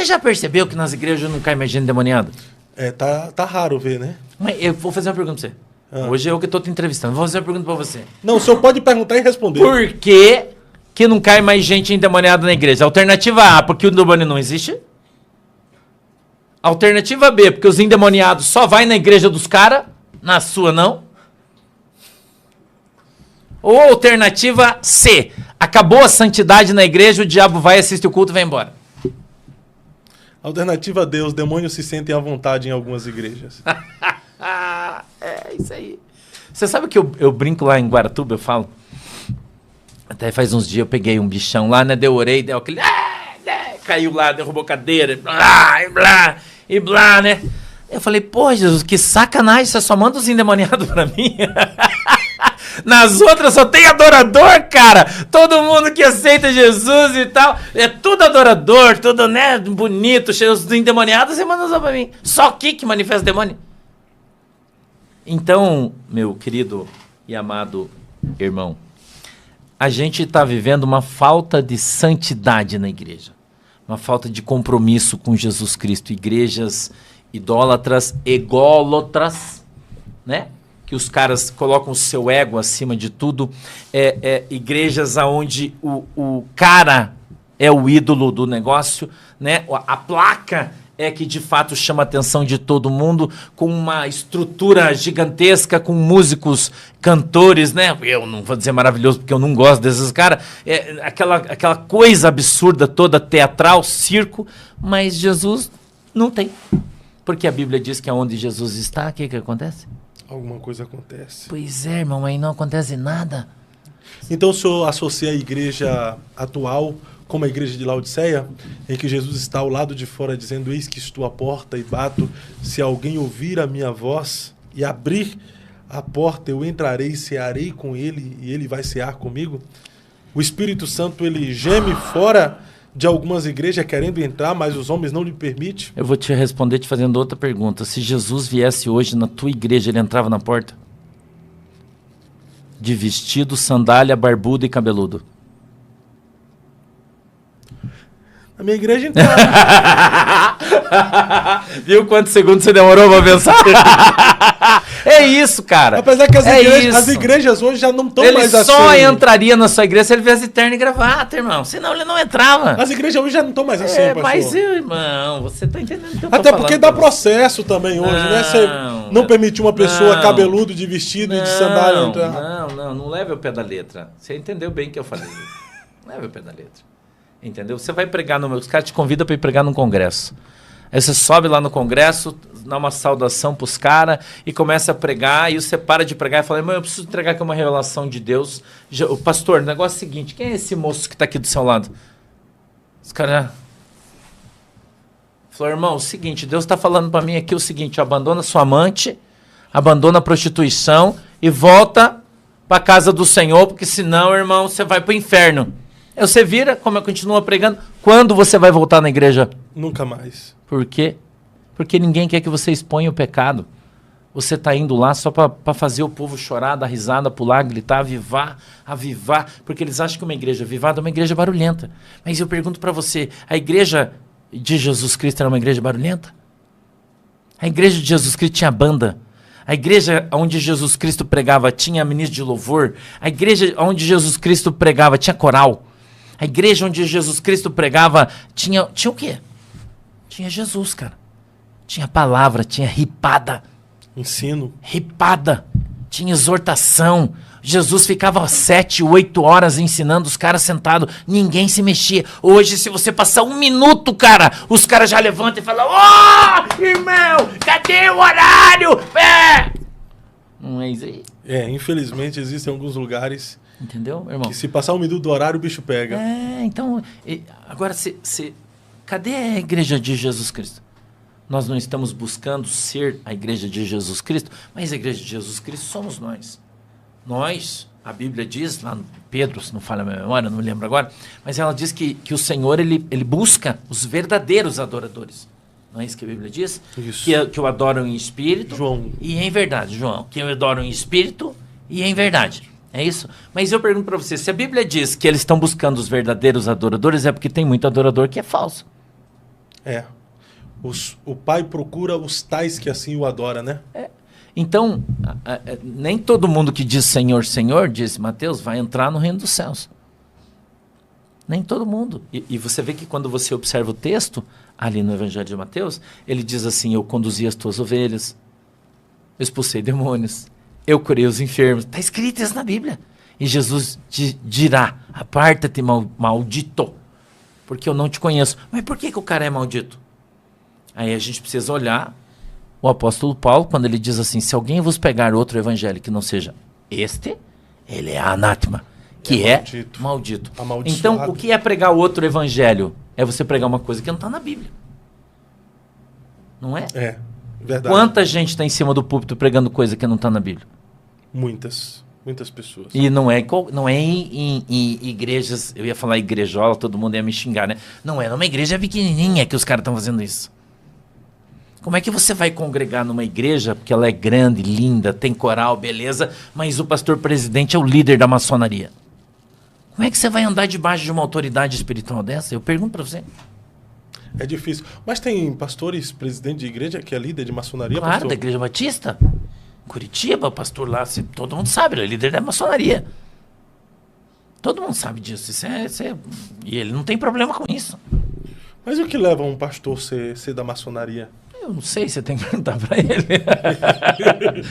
já percebeu que nas igrejas não cai mais gente endemoniada? Tá raro ver, né? Mas eu vou fazer uma pergunta pra você. Hoje é eu que tô te entrevistando. Vou fazer uma pergunta pra você. Não, o senhor pode perguntar e responder. Por que não cai mais gente endemoniada na igreja? Alternativa A, porque o demônio não existe. Alternativa B, porque os endemoniados só vai na igreja dos caras, na sua não. Ou alternativa C, acabou a santidade na igreja, o diabo vai, assiste o culto e vai embora. Alternativa D, os demônios se sentem à vontade em algumas igrejas. É isso aí. Você sabe que eu brinco lá em Guaratuba, eu falo. Até faz uns dias eu peguei um bichão lá, né? Deu orei, deu aquele. Caiu lá, derrubou cadeira, e blá, né? Eu falei, pô, Jesus, que sacanagem, você só manda os endemoniados pra mim. Nas outras só tem adorador, cara. Todo mundo que aceita Jesus e tal, é tudo adorador, tudo, né, bonito, cheio de endemoniados, você manda só pra mim. Só aqui que manifesta demônio. Então, meu querido e amado irmão, a gente está vivendo uma falta de santidade na igreja. Uma falta de compromisso com Jesus Cristo. Igrejas idólatras, ególatras, né? Que os caras colocam o seu ego acima de tudo. Igrejas onde o cara é o ídolo do negócio, né? A placa é que de fato chama a atenção de todo mundo, com uma estrutura gigantesca, com músicos, cantores, né? Eu não vou dizer maravilhoso, porque eu não gosto desses caras. Aquela coisa absurda toda, teatral, circo, mas Jesus não tem. Porque a Bíblia diz que onde Jesus está, o que acontece? Alguma coisa acontece. Pois é, irmão, aí não acontece nada. Então o senhor associa a igreja atual como a igreja de Laodiceia, em que Jesus está ao lado de fora dizendo, eis que estou à porta e bato, se alguém ouvir a minha voz e abrir a porta, eu entrarei, cearei com ele e ele vai cear comigo? O Espírito Santo, ele geme fora de algumas igrejas querendo entrar, mas os homens não lhe permitem? Eu vou te responder te fazendo outra pergunta. Se Jesus viesse hoje na tua igreja, ele entrava na porta? De vestido, sandália, barbudo e cabeludo. A minha igreja entrava. Viu quantos segundos você demorou pra pensar? É isso, cara. Apesar que as igrejas hoje já não estão mais assim. Ele só entraria na sua igreja se ele viesse terno e gravata, irmão. Senão ele não entrava. As igrejas hoje já não estão mais assim, pastor. Mas, irmão, você tá entendendo o que eu tô Até falando, porque dá processo também hoje, né? Você não permitir uma pessoa cabeludo de vestido e de sandália entrar. Não leve ao pé da letra. Você entendeu bem o que eu falei. Não leve ao pé da letra. Entendeu? Você vai pregar os caras te convidam para ir pregar num congresso. Aí você sobe lá no congresso, dá uma saudação pros caras e começa a pregar, e você para de pregar e fala, irmão, eu preciso entregar aqui uma revelação de Deus. O pastor, o negócio é o seguinte, quem é esse moço que está aqui do seu lado? Os caras... Falou, irmão, o seguinte, Deus está falando para mim aqui o seguinte, abandona sua amante, abandona a prostituição e volta para a casa do Senhor, porque senão, irmão, você vai para o inferno. Você vira, como eu continuo pregando, quando você vai voltar na igreja? Nunca mais. Por quê? Porque ninguém quer que você exponha o pecado. Você está indo lá só para fazer o povo chorar, dar risada, pular, gritar, avivar, porque eles acham que uma igreja avivada é uma igreja barulhenta. Mas eu pergunto para você, a igreja de Jesus Cristo era uma igreja barulhenta? A igreja de Jesus Cristo tinha banda? A igreja onde Jesus Cristo pregava tinha ministro de louvor? A igreja onde Jesus Cristo pregava tinha coral? A igreja onde Jesus Cristo pregava tinha o quê? Tinha Jesus, cara. Tinha palavra, tinha ripada. Ensino. Ripada. Tinha exortação. Jesus ficava 7, 8 horas ensinando os caras sentados. Ninguém se mexia. Hoje, se você passar 1 minuto, cara, os caras já levantam e falam, irmão, cadê o horário? Não é isso aí? Infelizmente existem alguns lugares... Entendeu, irmão? Que se passar 1 minuto do horário, o bicho pega. Então... Agora, cadê a igreja de Jesus Cristo? Nós não estamos buscando ser a igreja de Jesus Cristo, mas a igreja de Jesus Cristo somos nós. Nós, a Bíblia diz, lá no Pedro, se não falha a minha memória, não me lembro agora, mas ela diz que o Senhor, ele busca os verdadeiros adoradores. Não é isso que a Bíblia diz? Isso. Que o adoram em espírito e em verdade, João. Que o adoram em espírito e em verdade. É isso? Mas eu pergunto para você, se a Bíblia diz que eles estão buscando os verdadeiros adoradores, é porque tem muito adorador que é falso. É. O pai procura os tais que assim o adoram, né? Então, nem todo mundo que diz Senhor, Senhor, disse Mateus, vai entrar no reino dos céus. Nem todo mundo. E você vê que quando você observa o texto, ali no Evangelho de Mateus, ele diz assim, eu conduzi as tuas ovelhas, eu expulsei demônios, eu curei os enfermos. Está escrito isso na Bíblia. E Jesus dirá, aparta-te, maldito, porque eu não te conheço. Mas por que o cara é maldito? Aí a gente precisa olhar o apóstolo Paulo, quando ele diz assim, se alguém vos pegar outro evangelho que não seja este, ele é anátema, que é maldito. Então, o que é pregar outro evangelho? É você pregar uma coisa que não está na Bíblia. Não é? É, verdade. Quanta gente está em cima do púlpito pregando coisa que não está na Bíblia? Muitas pessoas. E não é em igrejas, eu ia falar igrejola, todo mundo ia me xingar, né? Não é numa igreja pequenininha que os caras estão fazendo isso. Como é que você vai congregar numa igreja, porque ela é grande, linda, tem coral, beleza, mas o pastor presidente é o líder da maçonaria? Como é que você vai andar debaixo de uma autoridade espiritual dessa? Eu pergunto para você. É difícil. Mas tem pastores, presidente de igreja, que é líder de maçonaria, claro, pastor? Da Igreja Batista. Curitiba, pastor lá, todo mundo sabe, ele é líder da maçonaria. Todo mundo sabe disso. E ele não tem problema com isso. Mas o que leva um pastor ser da maçonaria? Eu não sei, você tem que perguntar para ele.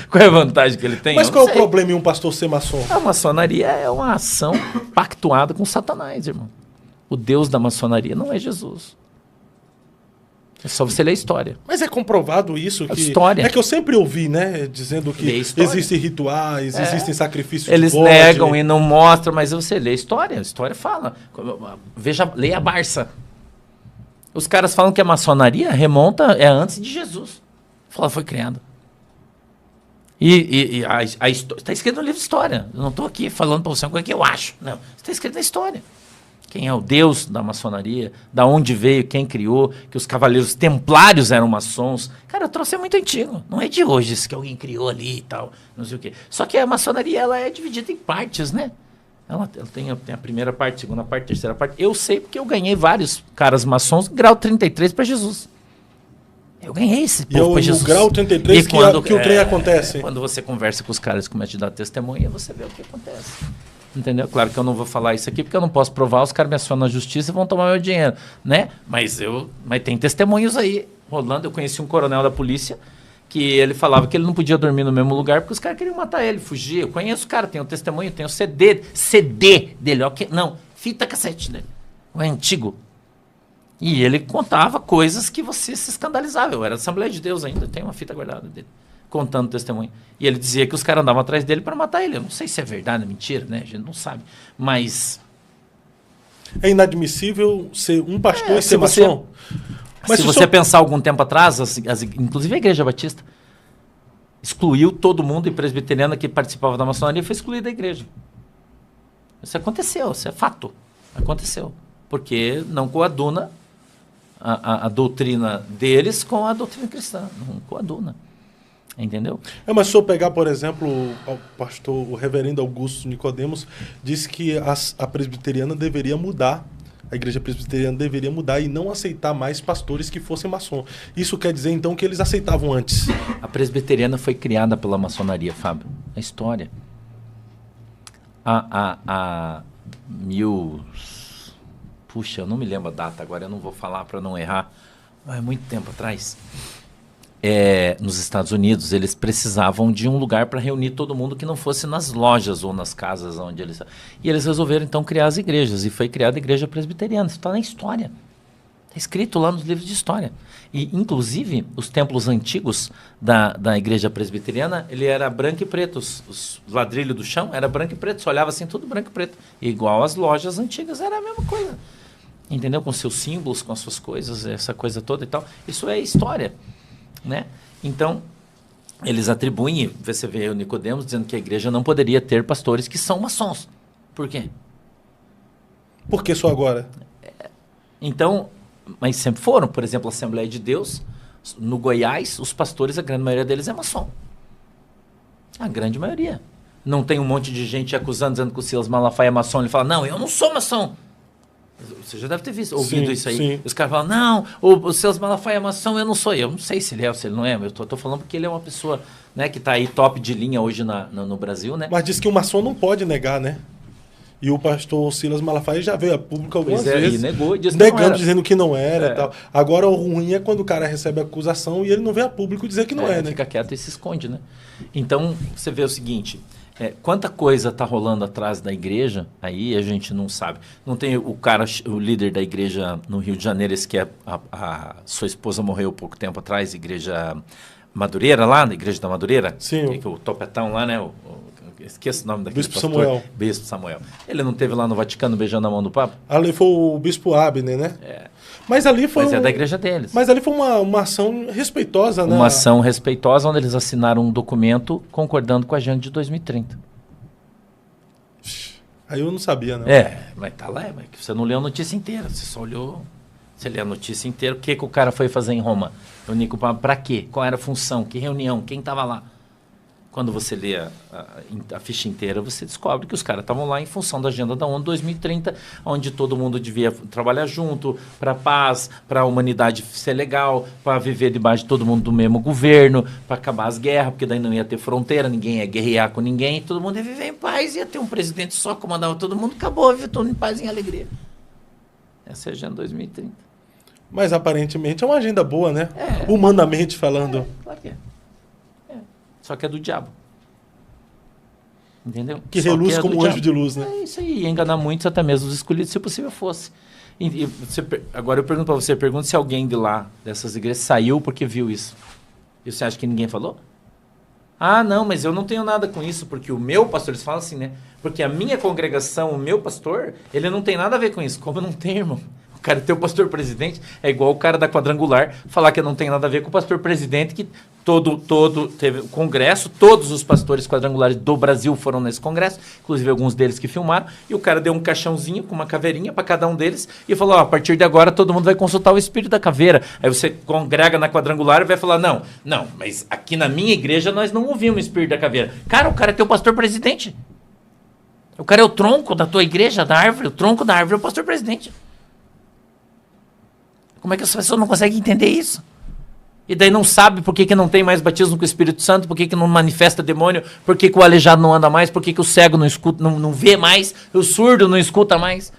Qual é a vantagem que ele tem? Mas qual é o problema em um pastor ser maçom? A maçonaria é uma ação pactuada com Satanás, irmão. O Deus da maçonaria não é Jesus. É só você ler a história. Mas é comprovado isso? História. É que eu sempre ouvi, né? Dizendo que existem rituais, existem sacrifícios eles de bode. negam e não mostram, mas você lê a história fala. Leia a Barça. Os caras falam que a maçonaria remonta antes de Jesus. Foi criada. Está escrito no livro de história. Eu não estou aqui falando para você uma coisa que eu acho. Não, está escrito na história. Quem é o Deus da maçonaria, da onde veio, quem criou, que os cavaleiros templários eram maçons. Cara, o troço é muito antigo. Não é de hoje isso que alguém criou ali e tal, não sei o quê. Só que a maçonaria ela é dividida em partes, né? Ela tem a primeira parte, a segunda parte, a terceira parte. Eu sei porque eu ganhei vários caras maçons grau 33 para Jesus. Eu ganhei esse povo para Jesus. E o grau 33 que o trem acontece. Quando você conversa com os caras que começam a dar testemunha, você vê o que acontece. Entendeu? Claro que eu não vou falar isso aqui porque eu não posso provar, os caras me acionam na justiça e vão tomar meu dinheiro, né? Mas tem testemunhos aí rolando. Eu conheci um coronel da polícia que ele falava que ele não podia dormir no mesmo lugar porque os caras queriam matar ele, fugir. Eu conheço o cara, tenho o testemunho, tenho o CD dele, ok? Não, fita cassete dele. O antigo. E ele contava coisas que você se escandalizava. Eu era da Assembleia de Deus ainda, tenho uma fita guardada dele, contando testemunho. E ele dizia que os caras andavam atrás dele para matar ele. Eu não sei se é verdade ou mentira, né? A gente não sabe. Mas é inadmissível ser um pastor e ser maçom. Mas se você pensar algum tempo atrás, inclusive a Igreja Batista excluiu todo mundo, e presbiteriana que participava da maçonaria foi excluída da igreja. Isso aconteceu, isso é fato. Aconteceu. Porque não coaduna a doutrina deles com a doutrina cristã. Não coaduna. Entendeu? Mas se eu pegar, por exemplo, o reverendo Augusto Nicodemos, disse que a presbiteriana deveria mudar. A igreja presbiteriana deveria mudar e não aceitar mais pastores que fossem maçom. Isso quer dizer, então, que eles aceitavam antes. A presbiteriana foi criada pela maçonaria, Fábio. A história. Puxa, eu não me lembro a data agora, eu não vou falar para não errar. Mas é muito tempo atrás. Nos Estados Unidos, eles precisavam de um lugar para reunir todo mundo que não fosse nas lojas ou nas casas onde eles... E eles resolveram, então, criar as igrejas. E foi criada a igreja presbiteriana. Isso está na história. Está escrito lá nos livros de história. E, inclusive, os templos antigos da igreja presbiteriana, ele era branco e preto. Os ladrilhos do chão era branco e preto. Você olhava assim, tudo branco e preto. Igual as lojas antigas, era a mesma coisa. Entendeu? Com seus símbolos, com as suas coisas, essa coisa toda e tal. Isso é história. Né? Então, eles atribuem, você vê o Nicodemos dizendo que a igreja não poderia ter pastores que são maçons. Por quê? Por que só agora? Então, mas sempre foram. Por exemplo, a Assembleia de Deus, no Goiás, os pastores, a grande maioria deles é maçom. A grande maioria. Não tem um monte de gente acusando, dizendo que o Silas Malafaia é maçom. Ele fala, não, eu não sou maçom. Você já deve ter ouvido isso aí. Sim. Os caras falam, não, o Silas Malafaia é maçom, eu não sou. Eu não sei se ele é ou se ele não é, eu tô falando porque ele é uma pessoa, né, que está aí top de linha hoje no Brasil, né? Mas diz que o maçom não pode negar, né? E o pastor Silas Malafaia já veio a público algumas vezes. E negou e disse que não era. Dizendo que não era e tal. Agora, o ruim é quando o cara recebe a acusação e ele não vem a público dizer que não é, né? Fica quieto e se esconde, né? Então, você vê o seguinte, quanta coisa está rolando atrás da igreja, aí a gente não sabe. Não tem o líder da igreja no Rio de Janeiro, esse que a sua esposa morreu pouco tempo atrás, igreja Madureira lá, na igreja da Madureira? Sim. O topetão lá, né? Esqueço o nome daquele Bispo pastor. Samuel. Bispo Samuel. Ele não esteve lá no Vaticano beijando a mão do Papa? Ali foi o Bispo Abner, né? Mas ali foi. Mas é da igreja deles. Mas ali foi uma ação respeitosa, né? Uma ação respeitosa, onde eles assinaram um documento concordando com a agenda de 2030. Aí eu não sabia, né? Mas tá lá, mas você não leu a notícia inteira, você só olhou. Você lê a notícia inteira, o que o cara foi fazer em Roma? Reunir com o Papa, pra quê? Qual era a função? Que reunião? Quem estava lá? Quando você lê a ficha inteira, você descobre que os caras estavam lá em função da agenda da ONU 2030, onde todo mundo devia trabalhar junto, para a paz, para a humanidade ser legal, para viver debaixo de todo mundo do mesmo governo, para acabar as guerras, porque daí não ia ter fronteira, ninguém ia guerrear com ninguém, todo mundo ia viver em paz, ia ter um presidente só que comandava todo mundo, acabou, viver todo em paz e em alegria. Essa é a agenda 2030. Mas aparentemente é uma agenda boa, né? Humanamente falando. Claro que é. Só que é do diabo. Entendeu? Que reluz como um anjo de luz, né? É isso aí. Ia enganar muitos, até mesmo os escolhidos, se possível fosse. Agora eu pergunto para você, pergunta se alguém de lá, dessas igrejas, saiu porque viu isso. E você acha que ninguém falou? Ah, não, mas eu não tenho nada com isso, porque o meu pastor, eles falam assim, né? Porque a minha congregação, o meu pastor, ele não tem nada a ver com isso. Como não tem, irmão? O cara ter o pastor presidente é igual o cara da quadrangular falar que não tem nada a ver com o pastor presidente, que todo teve o congresso, todos os pastores quadrangulares do Brasil foram nesse congresso, inclusive alguns deles que filmaram, e o cara deu um caixãozinho com uma caveirinha para cada um deles e falou, a partir de agora todo mundo vai consultar o espírito da caveira. Aí você congrega na quadrangular e vai falar, não, mas aqui na minha igreja nós não ouvimos o espírito da caveira. Cara, o cara é teu pastor presidente. O cara é o tronco da tua igreja, da árvore, o tronco da árvore é o pastor presidente. Como é que as pessoas não conseguem entender isso? E daí não sabe por que não tem mais batismo com o Espírito Santo, por que não manifesta demônio, por que o aleijado não anda mais, por que o cego não escuta, não vê mais, o surdo não escuta mais.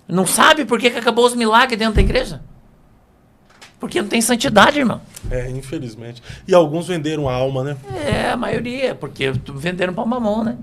Não sabe por que acabou os milagres dentro da igreja. Porque não tem santidade, irmão. Infelizmente. E alguns venderam a alma, né? A maioria, porque venderam para o mamão, né?